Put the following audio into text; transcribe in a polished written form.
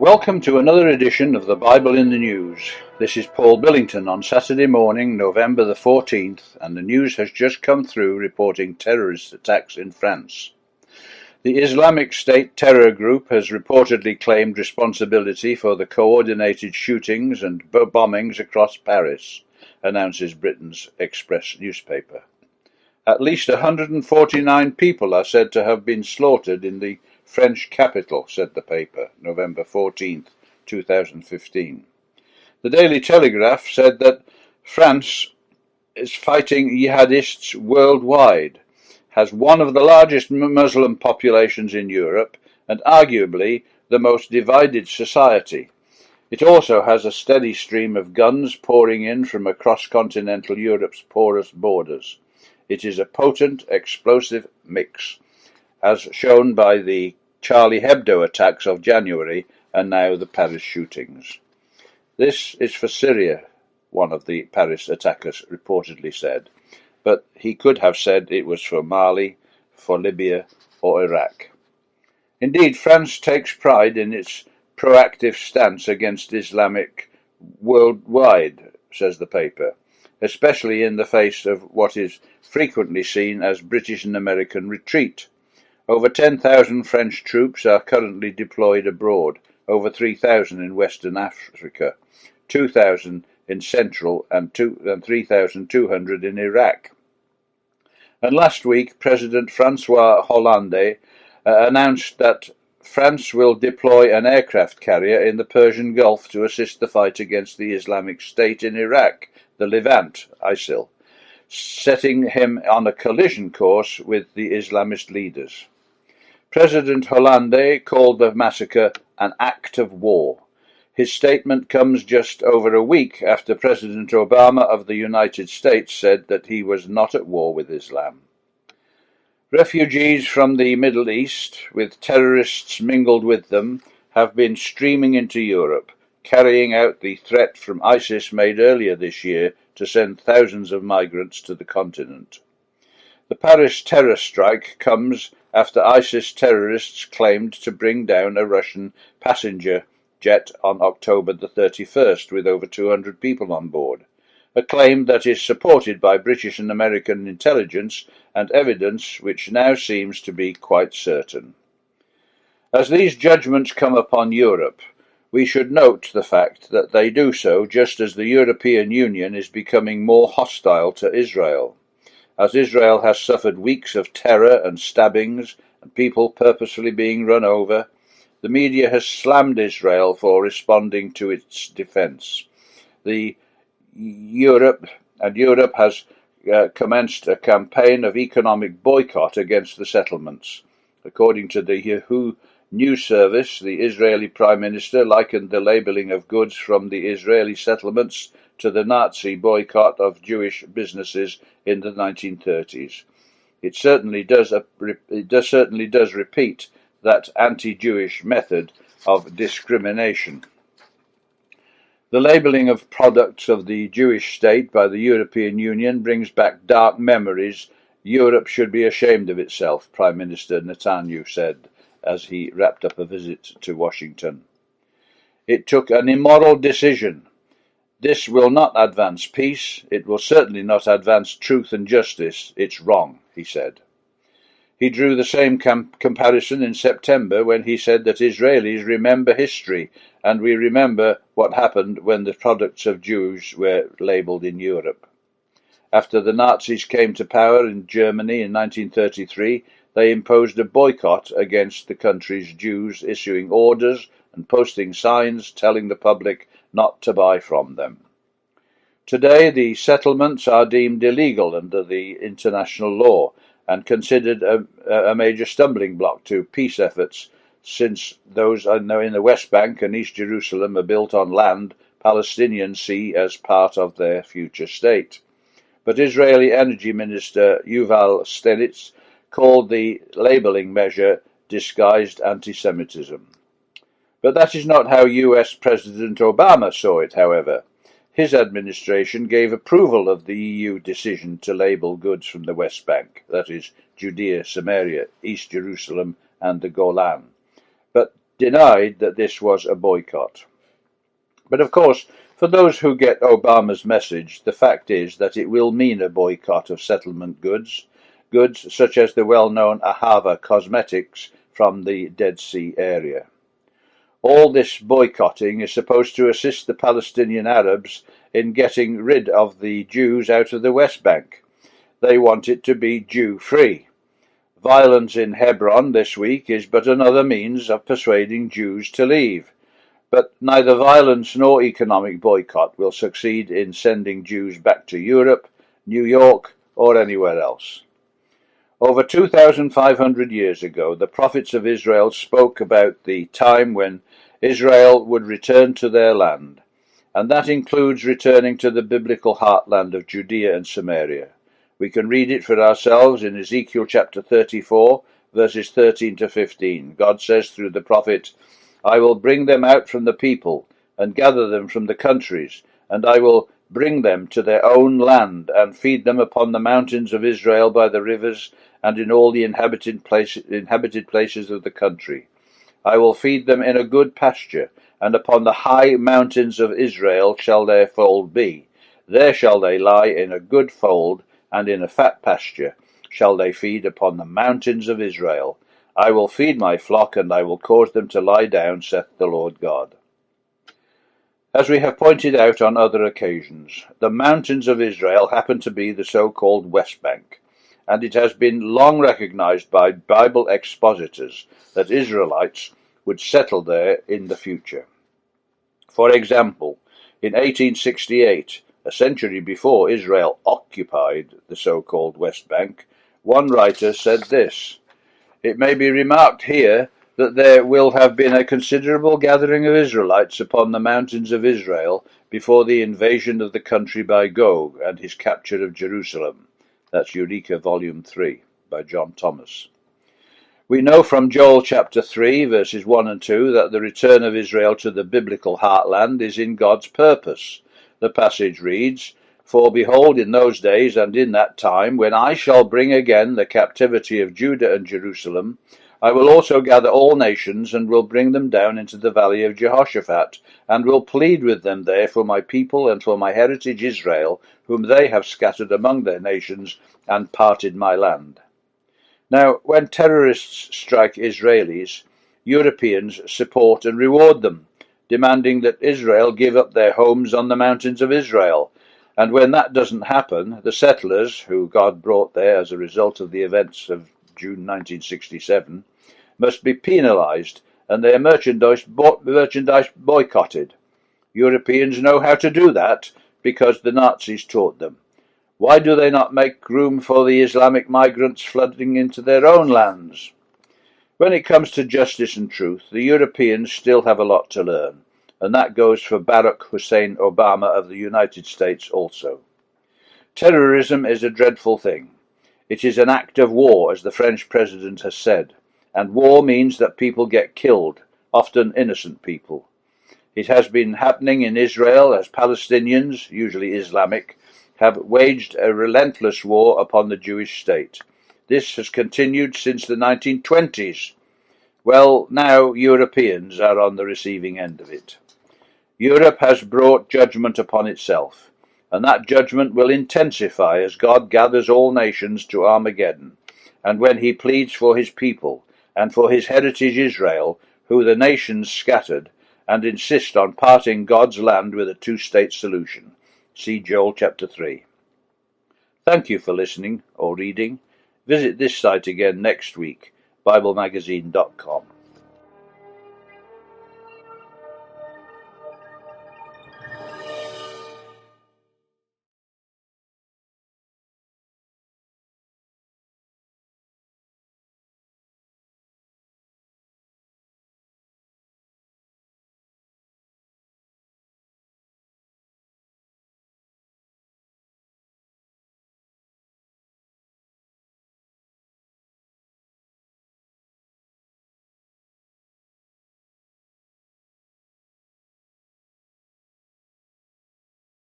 Welcome to another edition of the Bible in the News. This is Paul Billington on Saturday morning, November the 14th, and the news has just come through reporting terrorist attacks in France. The Islamic State terror group has reportedly claimed responsibility for the coordinated shootings and bombings across Paris, announces Britain's Express newspaper. At least 149 people are said to have been slaughtered in the French capital, said the paper, November 14th, 2015. The Daily Telegraph said that France is fighting jihadists worldwide, has one of the largest Muslim populations in Europe, and arguably the most divided society. It also has a steady stream of guns pouring in from across continental Europe's porous borders. It is a potent, explosive mix, as shown by the Charlie Hebdo attacks of January and now the Paris shootings. This is for Syria, one of the Paris attackers reportedly said, but he could have said it was for Mali, for Libya or Iraq. Indeed, France takes pride in its proactive stance against Islamic worldwide, says the paper, especially in the face of what is frequently seen as British and American retreat. Over 10,000 French troops are currently deployed abroad, over 3,000 in Western Africa, 2,000 in Central and 3,200 in Iraq. And last week, President François Hollande announced that France will deploy an aircraft carrier in the Persian Gulf to assist the fight against the Islamic State in Iraq, the Levant, ISIL, setting him on a collision course with the Islamist leaders. President Hollande called the massacre an act of war. His statement comes just over a week after President Obama of the United States said that he was not at war with Islam. Refugees from the Middle East, with terrorists mingled with them, have been streaming into Europe, carrying out the threat from ISIS made earlier this year to send thousands of migrants to the continent. The Paris terror strike comes after ISIS terrorists claimed to bring down a Russian passenger jet on October the 31st with over 200 people on board, a claim that is supported by British and American intelligence and evidence which now seems to be quite certain. As these judgments come upon Europe, we should note the fact that they do so just as the European Union is becoming more hostile to Israel. As Israel has suffered weeks of terror and stabbings and people purposefully being run over, the media has slammed Israel for responding to its defense. Europe has commenced a campaign of economic boycott against the settlements. According to the Yahoo news service, the Israeli Prime Minister likened the labeling of goods from the Israeli settlements to the Nazi boycott of Jewish businesses in the 1930s. It certainly does repeat that anti-Jewish method of discrimination. The labeling of products of the Jewish state by the European Union brings back dark memories. Europe should be ashamed of itself, Prime Minister Netanyahu said as he wrapped up a visit to Washington. It took an immoral decision. This will not advance peace. It will certainly not advance truth and justice. It's wrong, he said. He drew the same comparison in September when he said that Israelis remember history and we remember what happened when the products of Jews were labelled in Europe. After the Nazis came to power in Germany in 1933, they imposed a boycott against the country's Jews, issuing orders and posting signs telling the public not to buy from them. Today, the settlements are deemed illegal under the international law and considered a major stumbling block to peace efforts, since those in the West Bank and East Jerusalem are built on land Palestinians see as part of their future state. But Israeli Energy Minister Yuval Stenitz called the labelling measure disguised anti-Semitism. But that is not how US President Obama saw it, however. his administration gave approval of the EU decision to label goods from the West Bank, that is, Judea, Samaria, East Jerusalem, and the Golan, but denied that this was a boycott. But of course, for those who get Obama's message, the fact is that it will mean a boycott of settlement goods such as the well-known Ahava cosmetics from the Dead Sea area. All this boycotting is supposed to assist the Palestinian Arabs in getting rid of the Jews out of the West Bank. They want it to be Jew-free. Violence in Hebron this week is but another means of persuading Jews to leave. But neither violence nor economic boycott will succeed in sending Jews back to Europe, New York, or anywhere else. Over 2,500 years ago, the prophets of Israel spoke about the time when Israel would return to their land, and that includes returning to the biblical heartland of Judea and Samaria. We can read it for ourselves in Ezekiel chapter 34, verses 13 to 15. God says through the prophet, "I will bring them out from the people, and gather them from the countries, and I will bring them to their own land, and feed them upon the mountains of Israel by the rivers, and in all the inhabited places of the country. I will feed them in a good pasture, and upon the high mountains of Israel shall their fold be. There shall they lie in a good fold, and in a fat pasture shall they feed upon the mountains of Israel. I will feed my flock, and I will cause them to lie down, saith the Lord God." As we have pointed out on other occasions, the mountains of Israel happen to be the so-called West Bank, and it has been long recognized by Bible expositors that Israelites would settle there in the future. For example, in 1868, a century before Israel occupied the so-called West Bank, one writer said this: "It may be remarked here that there will have been a considerable gathering of Israelites upon the mountains of Israel before the invasion of the country by Gog and his capture of Jerusalem." That's Eureka, Volume 3, by John Thomas. We know from Joel chapter 3, verses 1 and 2, that the return of Israel to the biblical heartland is in God's purpose. The passage reads, "For behold, in those days and in that time, when I shall bring again the captivity of Judah and Jerusalem, I will also gather all nations, and will bring them down into the valley of Jehoshaphat, and will plead with them there for my people and for my heritage Israel, whom they have scattered among their nations, and parted my land." Now, when terrorists strike Israelis, Europeans support and reward them, demanding that Israel give up their homes on the mountains of Israel. And when that doesn't happen, the settlers, who God brought there as a result of the events of June 1967, must be penalized and their merchandise boycotted. Europeans know how to do that because the Nazis taught them. Why do they not make room for the Islamic migrants flooding into their own lands? When it comes to justice and truth, the Europeans still have a lot to learn, and that goes for Barack Hussein Obama of the United States also. Terrorism is a dreadful thing. It is an act of war, as the French president has said, and war means that people get killed, often innocent people. It has been happening in Israel as Palestinians, usually Islamic, have waged a relentless war upon the Jewish state. This has continued since the 1920s. Well, now Europeans are on the receiving end of it. Europe has brought judgment upon itself, and that judgment will intensify as God gathers all nations to Armageddon, and when he pleads for his people and for his heritage Israel, who the nations scattered, and insist on parting God's land with a two-state solution. See Joel chapter 3. Thank you for listening or reading. Visit this site again next week, BibleMagazine.com.